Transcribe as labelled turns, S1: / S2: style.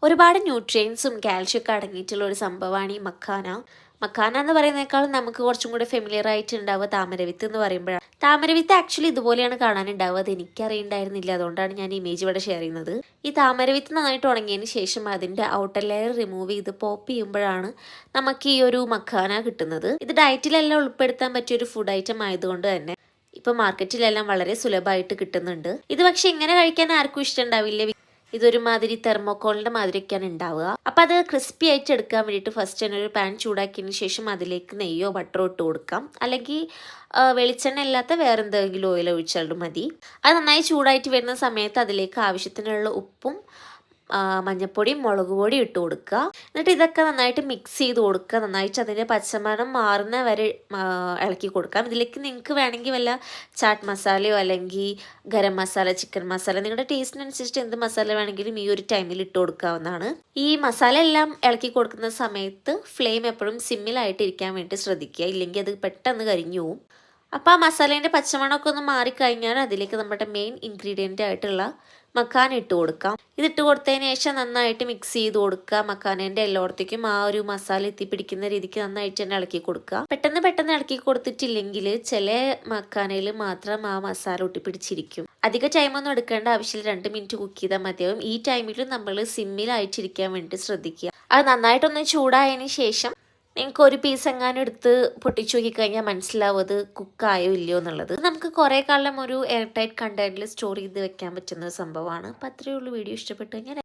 S1: ഒരുപാട് ന്യൂട്രിയൻസും കാൽഷ്യം ഒക്കെ അടങ്ങിയിട്ടുള്ള ഒരു സംഭവമാണ് ഈ മക്കാന. മക്കാന എന്ന് പറയുന്നേക്കാളും നമുക്ക് കുറച്ചും കൂടെ ഫെമിലിയർ ആയിട്ട് ഉണ്ടാവുക താമരവിത്ത് എന്ന് പറയുമ്പോഴാണ്. താമരവിത്ത് ആക്ച്വലി ഇതുപോലെയാണ് കാണാനുണ്ടാവുക. അത് എനിക്കറിയണ്ടായിരുന്നില്ല, അതുകൊണ്ടാണ് ഞാൻ ഇമേജ് ഇവിടെ ഷെയർ ചെയ്യുന്നത്. ഈ താമരവിത്ത് നന്നായിട്ട് ഉണങ്ങിയതിന് ശേഷം അതിൻ്റെ ഔട്ടർ ലെയർ റിമൂവ് ചെയ്ത് പോപ്പ് ചെയ്യുമ്പോഴാണ് നമുക്ക് ഈ ഒരു മക്കാന കിട്ടുന്നത്. ഇത് ഡയറ്റിലെല്ലാം ഉൾപ്പെടുത്താൻ പറ്റിയ ഒരു ഫുഡ് ഐറ്റം ആയതുകൊണ്ട് തന്നെ ഇപ്പൊ മാർക്കറ്റിലെല്ലാം വളരെ സുലഭമായിട്ട് കിട്ടുന്നുണ്ട്. ഇത് പക്ഷെ ഇങ്ങനെ കഴിക്കാൻ ആർക്കും ഇഷ്ടമുണ്ടാവില്ല. ഇതൊരു മാതിരി തെർമോക്കോളിന്റെ മാതിരിയൊക്കെയാണ് ഉണ്ടാവുക. അപ്പം അത് ക്രിസ്പി ആയിട്ട് എടുക്കാൻ വേണ്ടിയിട്ട് ഫസ്റ്റ് തന്നെ ഒരു പാൻ ചൂടാക്കിയതിന് ശേഷം അതിലേക്ക് നെയ്യോ ബട്ടറോ ഇട്ട് കൊടുക്കാം. അല്ലെങ്കിൽ വെളിച്ചെണ്ണ ഇല്ലാത്ത വേറെ എന്തെങ്കിലും ഓയിൽ ഒഴിച്ചാലും മതി. അത് നന്നായി ചൂടായിട്ട് വരുന്ന സമയത്ത് അതിലേക്ക് ആവശ്യത്തിനുള്ള ഉപ്പും മഞ്ഞൾപ്പൊടിയും മുളക് പൊടിയും ഇട്ട് കൊടുക്കുക. എന്നിട്ട് ഇതൊക്കെ നന്നായിട്ട് മിക്സ് ചെയ്ത് കൊടുക്കുക. നന്നായിട്ട് അതിൻ്റെ പച്ചമണം മാറുന്ന വരെ ഇളക്കി കൊടുക്കാം. ഇതിലേക്ക് നിങ്ങൾക്ക് വേണമെങ്കിൽ വല്ല ചാട്ട് മസാലയോ അല്ലെങ്കിൽ ഗരം മസാല, ചിക്കൻ മസാല, നിങ്ങളുടെ ടേസ്റ്റിനനുസരിച്ച് എന്ത് മസാല വേണമെങ്കിലും ഈ ഒരു ടൈമിൽ ഇട്ട് കൊടുക്കാവുന്നതാണ്. ഈ മസാല എല്ലാം ഇളക്കി കൊടുക്കുന്ന സമയത്ത് ഫ്ലെയിം എപ്പോഴും സിമ്മിലായിട്ട് ഇരിക്കാൻ വേണ്ടി ശ്രദ്ധിക്കുക, ഇല്ലെങ്കിൽ അത് പെട്ടെന്ന് കരിഞ്ഞു പോവും. അപ്പോൾ ആ മസാലേൻ്റെ പച്ചമണമൊക്കെ ഒന്ന് മാറിക്കഴിഞ്ഞാൽ അതിലേക്ക് നമ്മുടെ മെയിൻ ഇൻഗ്രീഡിയൻ്റ് ആയിട്ടുള്ള മക്കാന ഇട്ട് കൊടുക്കാം. ഇതിട്ട് കൊടുത്തതിന് ശേഷം നന്നായിട്ട് മിക്സ് ചെയ്ത് കൊടുക്കുക. മക്കാനേൻ്റെ എല്ലായിടത്തേക്കും ആ ഒരു മസാല എത്തിപ്പിടിക്കുന്ന രീതിക്ക് നന്നായിട്ട് തന്നെ ഇളക്കി കൊടുക്കുക. പെട്ടെന്ന് ഇളക്കി കൊടുത്തിട്ടില്ലെങ്കിൽ ചില മക്കാനയിൽ മാത്രം ആ മസാല ഒട്ടിപ്പിടിച്ചിരിക്കും. അധിക ടൈമൊന്നും എടുക്കേണ്ട ആവശ്യമില്ല, 2 മിനിറ്റ് കുക്ക് ചെയ്താൽ മതിയാവും. ഈ ടൈമിൽ നമ്മൾ സിമ്മിലായിട്ടിരിക്കാൻ വേണ്ടി ശ്രദ്ധിക്കുക. അത് നന്നായിട്ടൊന്ന് ചൂടായതിന് ശേഷം നിങ്ങൾക്ക് ഒരു പീസ് എങ്ങാനും എടുത്ത് പൊട്ടിച്ചു നോക്കി കഴിഞ്ഞാൽ മനസ്സിലാവും അത് കുക്കായോ ഇല്ലയോ എന്നുള്ളത്. നമുക്ക് കുറേ കാലം ഒരു എയർ ടൈറ്റ് കണ്ടെയ്നറിൽ സ്റ്റോർ ചെയ്ത് വെക്കാൻ പറ്റുന്ന സംഭവമാണ്. അപ്പോൾ അത്രയേ ഉള്ളൂ. വീഡിയോ ഇഷ്ടപ്പെട്ടു കഴിഞ്ഞാൽ